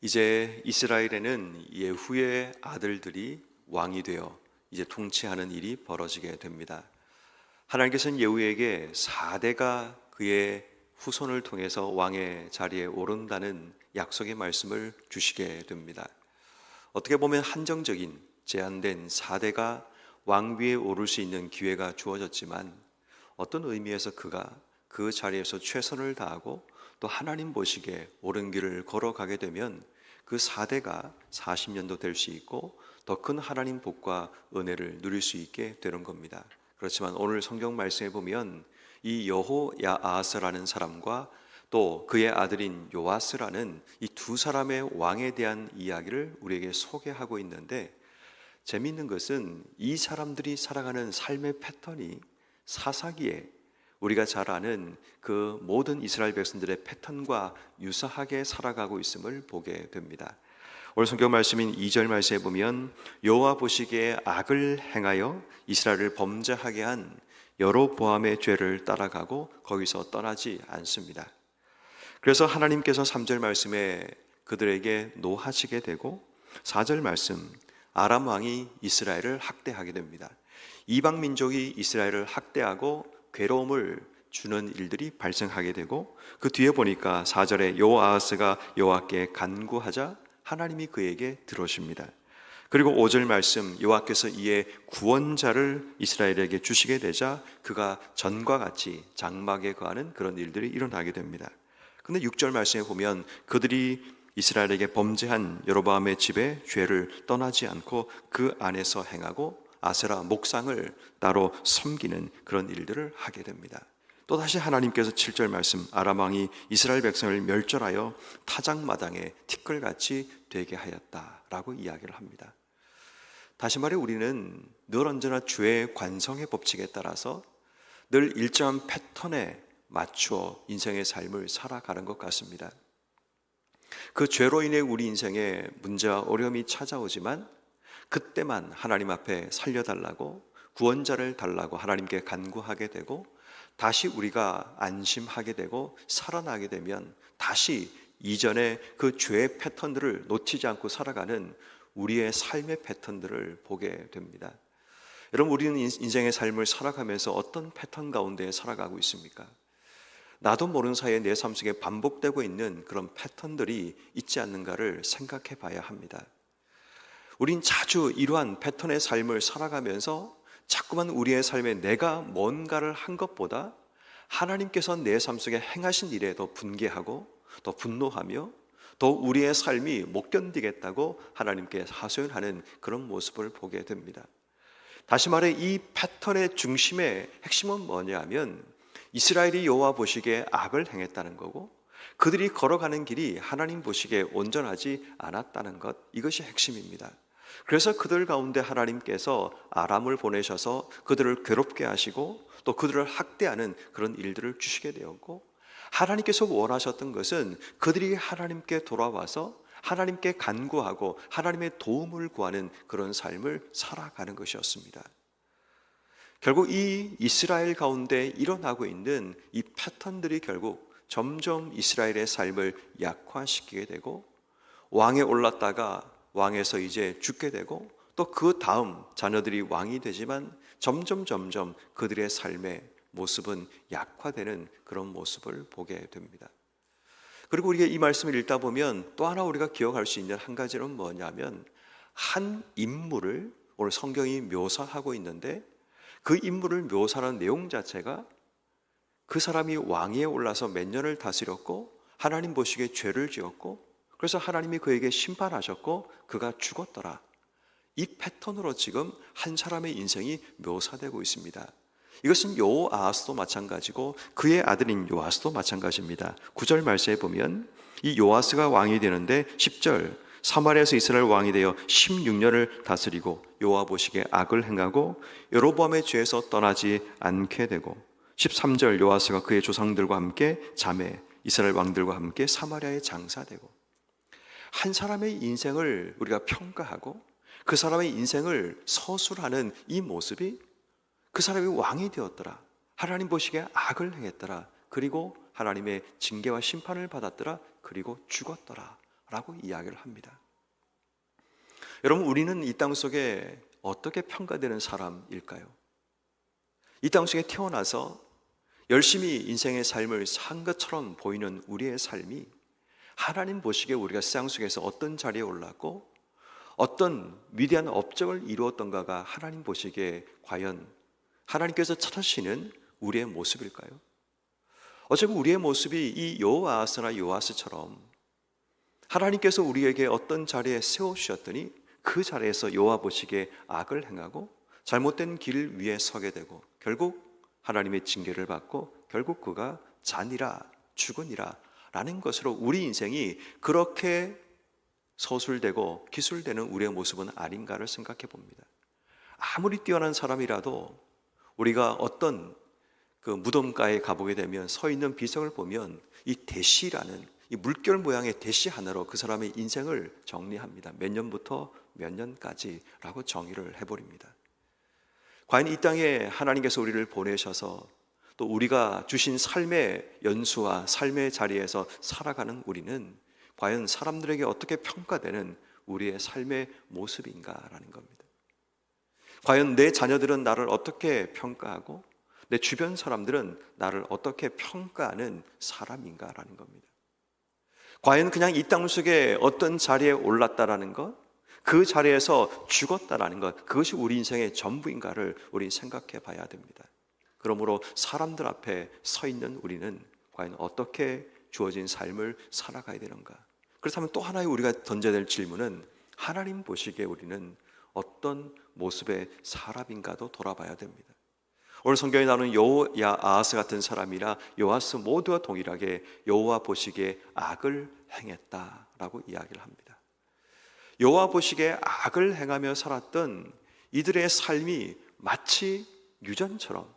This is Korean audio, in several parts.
이제 이스라엘에는 예후의 아들들이 왕이 되어 이제 통치하는 일이 벌어지게 됩니다. 하나님께서는 예후에게 4대가 그의 후손을 통해서 왕의 자리에 오른다는 약속의 말씀을 주시게 됩니다. 어떻게 보면 한정적인 제한된 4대가 왕위에 오를 수 있는 기회가 주어졌지만 어떤 의미에서 그가 그 자리에서 최선을 다하고 또 하나님 보시기에 옳은 길을 걸어가게 되면 그 4대가 40년도 될 수 있고 더 큰 하나님 복과 은혜를 누릴 수 있게 되는 겁니다. 그렇지만 오늘 성경 말씀에 보면 이 여호야아스라는 사람과 또 그의 아들인 요아스라는 이 두 사람의 왕에 대한 이야기를 우리에게 소개하고 있는데, 재미있는 것은 이 사람들이 살아가는 삶의 패턴이 사사기에 우리가 잘 아는 그 모든 이스라엘 백성들의 패턴과 유사하게 살아가고 있음을 보게 됩니다. 오늘 성경 말씀인 2절 말씀에 보면 여호와 보시기에 악을 행하여 이스라엘을 범죄하게 한 여로보암의 죄를 따라가고 거기서 떠나지 않습니다. 그래서 하나님께서 3절 말씀에 그들에게 노하시게 되고 4절 말씀 아람 왕이 이스라엘을 학대하게 됩니다. 이방 민족이 이스라엘을 학대하고 괴로움을 주는 일들이 발생하게 되고, 그 뒤에 보니까 4절에 여호아스가 여호와께 간구하자 하나님이 그에게 들으십니다. 그리고 5절 말씀 여호와께서 이에 구원자를 이스라엘에게 주시게 되자 그가 전과 같이 장막에 거하는 그런 일들이 일어나게 됩니다. 근데 6절 말씀에 보면 그들이 이스라엘에게 범죄한 여로보암의 집에 죄를 떠나지 않고 그 안에서 행하고 아세라 목상을 따로 섬기는 그런 일들을 하게 됩니다. 또다시 하나님께서 7절 말씀 아람 왕이 이스라엘 백성을 멸절하여 타작마당에 티끌같이 되게 하였다라고 이야기를 합니다. 다시 말해 우리는 늘 언제나 주의 관성의 법칙에 따라서 늘 일정한 패턴에 맞추어 인생의 삶을 살아가는 것 같습니다. 그 죄로 인해 우리 인생에 문제와 어려움이 찾아오지만 그때만 하나님 앞에 살려달라고 구원자를 달라고 하나님께 간구하게 되고 다시 우리가 안심하게 되고 살아나게 되면 다시 이전의 그 죄의 패턴들을 놓치지 않고 살아가는 우리의 삶의 패턴들을 보게 됩니다. 여러분, 우리는 인생의 삶을 살아가면서 어떤 패턴 가운데 살아가고 있습니까? 나도 모르는 사이에 내 삶 속에 반복되고 있는 그런 패턴들이 있지 않는가를 생각해 봐야 합니다. 우린 자주 이러한 패턴의 삶을 살아가면서 자꾸만 우리의 삶에 내가 뭔가를 한 것보다 하나님께서 내 삶 속에 행하신 일에 더 분개하고 더 분노하며 더 우리의 삶이 못 견디겠다고 하나님께 하소연하는 그런 모습을 보게 됩니다. 다시 말해 이 패턴의 중심의 핵심은 뭐냐 하면 이스라엘이 여호와 보시기에 악을 행했다는 거고 그들이 걸어가는 길이 하나님 보시기에 온전하지 않았다는 것, 이것이 핵심입니다. 그래서 그들 가운데 하나님께서 아람을 보내셔서 그들을 괴롭게 하시고 또 그들을 학대하는 그런 일들을 주시게 되었고, 하나님께서 원하셨던 것은 그들이 하나님께 돌아와서 하나님께 간구하고 하나님의 도움을 구하는 그런 삶을 살아가는 것이었습니다. 결국 이 이스라엘 가운데 일어나고 있는 이 패턴들이 결국 점점 이스라엘의 삶을 약화시키게 되고 왕에 올랐다가 왕에서 이제 죽게 되고 또 그 다음 자녀들이 왕이 되지만 점점 그들의 삶의 모습은 약화되는 그런 모습을 보게 됩니다. 그리고 우리가 이 말씀을 읽다 보면 또 하나 우리가 기억할 수 있는 한 가지는 뭐냐면 한 인물을 오늘 성경이 묘사하고 있는데 그 인물을 묘사하는 내용 자체가 그 사람이 왕위에 올라서 몇 년을 다스렸고 하나님 보시기에 죄를 지었고 그래서 하나님이 그에게 심판하셨고 그가 죽었더라. 이 패턴으로 지금 한 사람의 인생이 묘사되고 있습니다. 이것은 여호아스도 마찬가지고 그의 아들인 요아스도 마찬가지입니다. 9절 말씀에 보면 이 요아스가 왕이 되는데 10절 사마리아에서 이스라엘 왕이 되어 16년을 다스리고 여호와 보시기에 악을 행하고 여로보암의 죄에서 떠나지 않게 되고 13절 요아스가 그의 조상들과 함께 잠에 이스라엘 왕들과 함께 사마리아에 장사되고, 한 사람의 인생을 우리가 평가하고 그 사람의 인생을 서술하는 이 모습이 그 사람이 왕이 되었더라, 하나님 보시기에 악을 행했더라, 그리고 하나님의 징계와 심판을 받았더라, 그리고 죽었더라 라고 이야기를 합니다. 여러분, 우리는 이 땅 속에 어떻게 평가되는 사람일까요? 이 땅 속에 태어나서 열심히 인생의 삶을 산 것처럼 보이는 우리의 삶이 하나님 보시기에 우리가 세상 속에서 어떤 자리에 올랐고 어떤 위대한 업적을 이루었던가가 하나님 보시기에 과연 하나님께서 찾으시는 우리의 모습일까요? 어차피 우리의 모습이 이 여호아하스나 요아스처럼 하나님께서 우리에게 어떤 자리에 세우셨더니 그 자리에서 여호와 보시기에 악을 행하고 잘못된 길 위에 서게 되고 결국 하나님의 징계를 받고 결국 그가 잔이라 죽으니라 라는 것으로 우리 인생이 그렇게 서술되고 기술되는 우리의 모습은 아닌가를 생각해 봅니다. 아무리 뛰어난 사람이라도 우리가 어떤 그 무덤가에 가보게 되면 서 있는 비석을 보면 이 대시라는 이 물결 모양의 대시 하나로 그 사람의 인생을 정리합니다. 몇 년부터 몇 년까지라고 정의를 해버립니다. 과연 이 땅에 하나님께서 우리를 보내셔서 또 우리가 주신 삶의 연수와 삶의 자리에서 살아가는 우리는 과연 사람들에게 어떻게 평가되는 우리의 삶의 모습인가라는 겁니다. 과연 내 자녀들은 나를 어떻게 평가하고 내 주변 사람들은 나를 어떻게 평가하는 사람인가라는 겁니다. 과연 그냥 이 땅 속에 어떤 자리에 올랐다라는 것, 그 자리에서 죽었다라는 것, 그것이 우리 인생의 전부인가를 우리 생각해 봐야 됩니다. 그러므로 사람들 앞에 서 있는 우리는 과연 어떻게 주어진 삶을 살아가야 되는가? 그렇다면 또 하나의 우리가 던져야 될 질문은 하나님 보시기에 우리는 어떤 모습의 사람인가도 돌아봐야 됩니다. 오늘 성경에 나오는 여호야아하스 같은 사람이나 요아스 모두가 동일하게 여호와 보시기에 악을 행했다라고 이야기를 합니다. 여호와 보시기에 악을 행하며 살았던 이들의 삶이 마치 유전처럼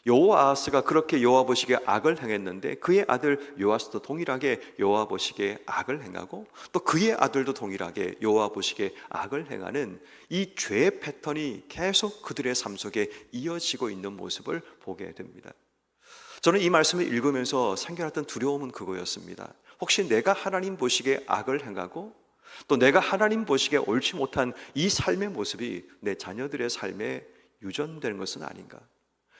여호아하스가 그렇게 여호와 보시기에 악을 행했는데 그의 아들 요아스도 동일하게 여호와 보시기에 악을 행하고 또 그의 아들도 동일하게 여호와 보시기에 악을 행하는 이 죄의 패턴이 계속 그들의 삶 속에 이어지고 있는 모습을 보게 됩니다. 저는 이 말씀을 읽으면서 생겨났던 두려움은 그거였습니다. 혹시 내가 하나님 보시기에 악을 행하고 또 내가 하나님 보시기에 옳지 못한 이 삶의 모습이 내 자녀들의 삶에 유전되는 것은 아닌가?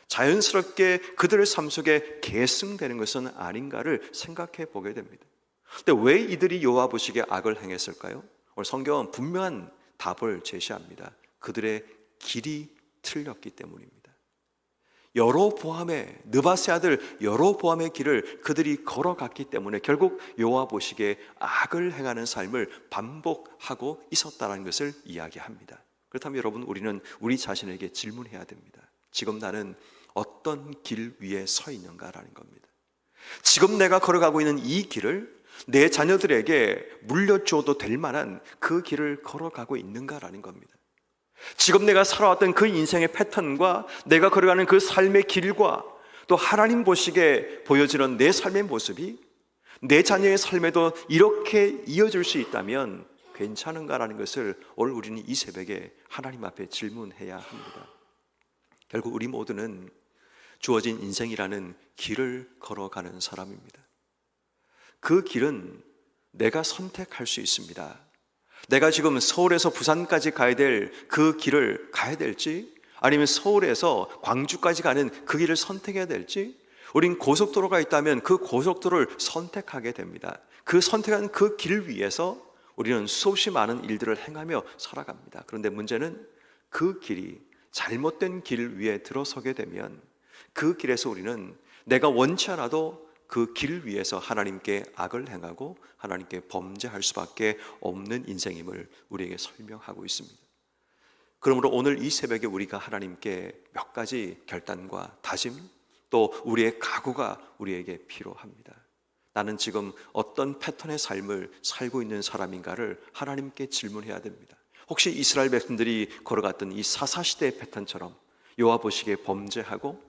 자연스럽게 그들의 삶 속에 계승되는 것은 아닌가를 생각해 보게 됩니다. 근데 왜 이들이 여호와 보시기에 악을 행했을까요? 오늘 성경은 분명한 답을 제시합니다. 그들의 길이 틀렸기 때문입니다. 여로보암의 느바세 아들 여로보암의 길을 그들이 걸어갔기 때문에 결국 여호와 보시기에 악을 행하는 삶을 반복하고 있었다는 것을 이야기합니다. 그렇다면 여러분, 우리는 우리 자신에게 질문해야 됩니다. 지금 나는 어떤 길 위에 서 있는가라는 겁니다. 지금 내가 걸어가고 있는 이 길을 내 자녀들에게 물려줘도 될 만한 그 길을 걸어가고 있는가라는 겁니다. 지금 내가 살아왔던 그 인생의 패턴과 내가 걸어가는 그 삶의 길과 또 하나님 보시기에 보여지는 내 삶의 모습이 내 자녀의 삶에도 이렇게 이어질 수 있다면 괜찮은가라는 것을 오늘 우리는 이 새벽에 하나님 앞에 질문해야 합니다. 결국 우리 모두는 주어진 인생이라는 길을 걸어가는 사람입니다. 그 길은 내가 선택할 수 있습니다. 내가 지금 서울에서 부산까지 가야 될 그 길을 가야 될지 아니면 서울에서 광주까지 가는 그 길을 선택해야 될지 우린 고속도로가 있다면 그 고속도로를 선택하게 됩니다. 그 선택한 그 길 위에서 우리는 수없이 많은 일들을 행하며 살아갑니다. 그런데 문제는 그 길이 잘못된 길 위에 들어서게 되면 그 길에서 우리는 내가 원치 않아도 그 길 위에서 하나님께 악을 행하고 하나님께 범죄할 수밖에 없는 인생임을 우리에게 설명하고 있습니다. 그러므로 오늘 이 새벽에 우리가 하나님께 몇 가지 결단과 다짐 또 우리의 각오가 우리에게 필요합니다. 나는 지금 어떤 패턴의 삶을 살고 있는 사람인가를 하나님께 질문해야 됩니다. 혹시 이스라엘 백성들이 걸어갔던 이 사사시대의 패턴처럼 여호와 보시기에 범죄하고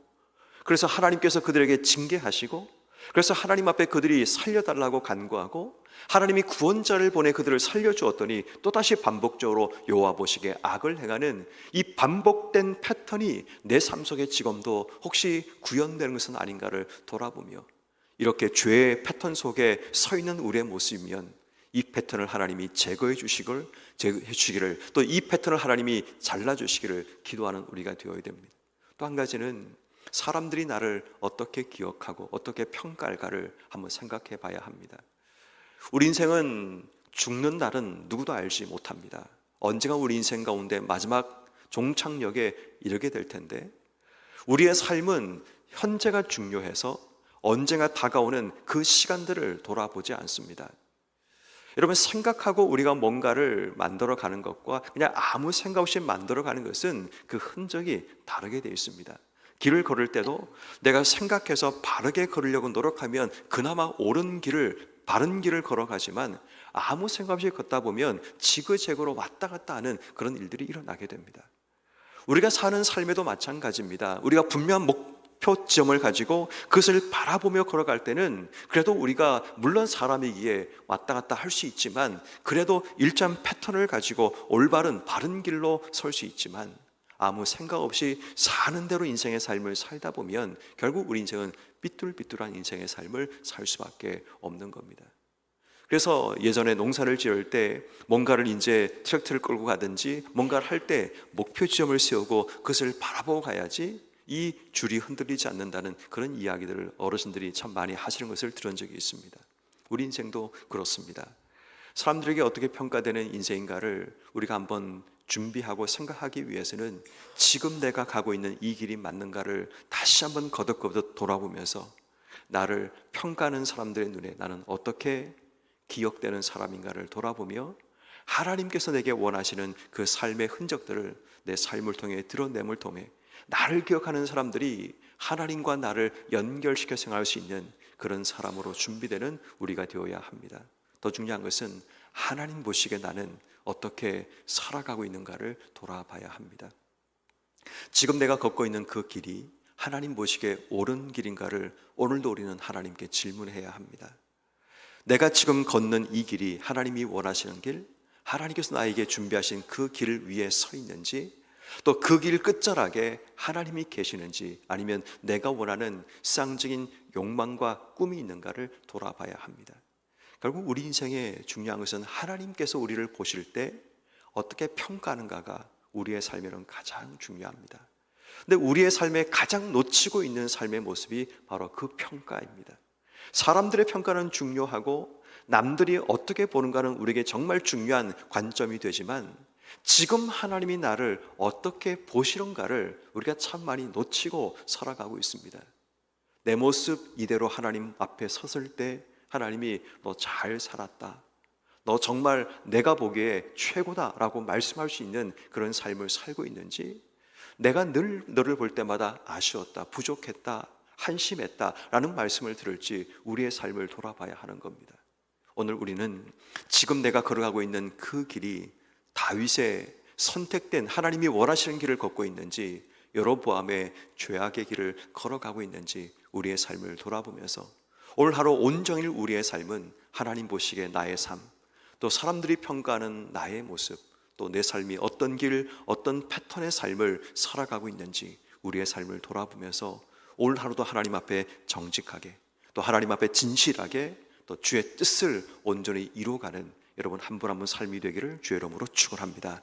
그래서 하나님께서 그들에게 징계하시고 그래서 하나님 앞에 그들이 살려달라고 간구하고 하나님이 구원자를 보내 그들을 살려주었더니 또다시 반복적으로 여호와 보시기에 악을 행하는 이 반복된 패턴이 내 삶 속에 지금도 혹시 구현되는 것은 아닌가를 돌아보며 이렇게 죄의 패턴 속에 서 있는 우리의 모습이면 이 패턴을 하나님이 제거해 주시기를, 또 이 패턴을 하나님이 잘라 주시기를 기도하는 우리가 되어야 됩니다. 또 한 가지는 사람들이 나를 어떻게 기억하고 어떻게 평가할까를 한번 생각해 봐야 합니다. 우리 인생은 죽는 날은 누구도 알지 못합니다. 언젠가 우리 인생 가운데 마지막 종착역에 이르게 될 텐데, 우리의 삶은 현재가 중요해서 언젠가 다가오는 그 시간들을 돌아보지 않습니다. 여러분, 생각하고 우리가 뭔가를 만들어 가는 것과 그냥 아무 생각 없이 만들어 가는 것은 그 흔적이 다르게 되어 있습니다. 길을 걸을 때도 내가 생각해서 바르게 걸으려고 노력하면 그나마 바른 길을 걸어가지만, 아무 생각 없이 걷다 보면 지그재그로 왔다 갔다 하는 그런 일들이 일어나게 됩니다. 우리가 사는 삶에도 마찬가지입니다. 우리가 분명한 목표점을 가지고 그것을 바라보며 걸어갈 때는 그래도 우리가 물론 사람이기에 왔다 갔다 할 수 있지만, 그래도 일정 패턴을 가지고 올바른 바른 길로 설 수 있지만, 아무 생각 없이 사는 대로 인생의 삶을 살다 보면 결국 우리 인생은 삐뚤삐뚤한 인생의 삶을 살 수밖에 없는 겁니다. 그래서 예전에 농사를 지을 때 뭔가를 이제 트랙터를 끌고 가든지 뭔가를 할 때 목표 지점을 세우고 그것을 바라보고 가야지 이 줄이 흔들리지 않는다는 그런 이야기들을 어르신들이 참 많이 하시는 것을 들은 적이 있습니다. 우리 인생도 그렇습니다. 사람들에게 어떻게 평가되는 인생인가를 우리가 한번 준비하고 생각하기 위해서는 지금 내가 가고 있는 이 길이 맞는가를 다시 한번 거듭거듭 돌아보면서 나를 평가하는 사람들의 눈에 나는 어떻게 기억되는 사람인가를 돌아보며 하나님께서 내게 원하시는 그 삶의 흔적들을 내 삶을 통해 드러냄을 통해 나를 기억하는 사람들이 하나님과 나를 연결시켜 생활할 수 있는 그런 사람으로 준비되는 우리가 되어야 합니다. 더 중요한 것은 하나님 보시기에 나는 어떻게 살아가고 있는가를 돌아봐야 합니다. 지금 내가 걷고 있는 그 길이 하나님 보시기에 옳은 길인가를 오늘도 우리는 하나님께 질문해야 합니다. 내가 지금 걷는 이 길이 하나님이 원하시는 길, 하나님께서 나에게 준비하신 그 길 위에 서 있는지, 또 그 길 끝자락에 하나님이 계시는지, 아니면 내가 원하는 쌍적인 욕망과 꿈이 있는가를 돌아봐야 합니다. 결국 우리 인생의 중요한 것은 하나님께서 우리를 보실 때 어떻게 평가하는가가 우리의 삶에는 가장 중요합니다. 근데 우리의 삶에 가장 놓치고 있는 삶의 모습이 바로 그 평가입니다. 사람들의 평가는 중요하고 남들이 어떻게 보는가는 우리에게 정말 중요한 관점이 되지만, 지금 하나님이 나를 어떻게 보시는가를 우리가 참 많이 놓치고 살아가고 있습니다. 내 모습 이대로 하나님 앞에 섰을 때 하나님이 너 잘 살았다, 너 정말 내가 보기에 최고다라고 말씀할 수 있는 그런 삶을 살고 있는지, 내가 늘 너를 볼 때마다 아쉬웠다, 부족했다, 한심했다 라는 말씀을 들을지 우리의 삶을 돌아봐야 하는 겁니다. 오늘 우리는 지금 내가 걸어가고 있는 그 길이 다윗의 선택된 하나님이 원하시는 길을 걷고 있는지, 여로보암의 죄악의 길을 걸어가고 있는지 우리의 삶을 돌아보면서 오늘 하루 온종일 우리의 삶은 하나님 보시기에 나의 삶, 또 사람들이 평가하는 나의 모습, 또 내 삶이 어떤 길, 어떤 패턴의 삶을 살아가고 있는지 우리의 삶을 돌아보면서 오늘 하루도 하나님 앞에 정직하게, 또 하나님 앞에 진실하게, 또 주의 뜻을 온전히 이루어가는 여러분 한 분 한 분 삶이 되기를 주의 이름으로 축원합니다.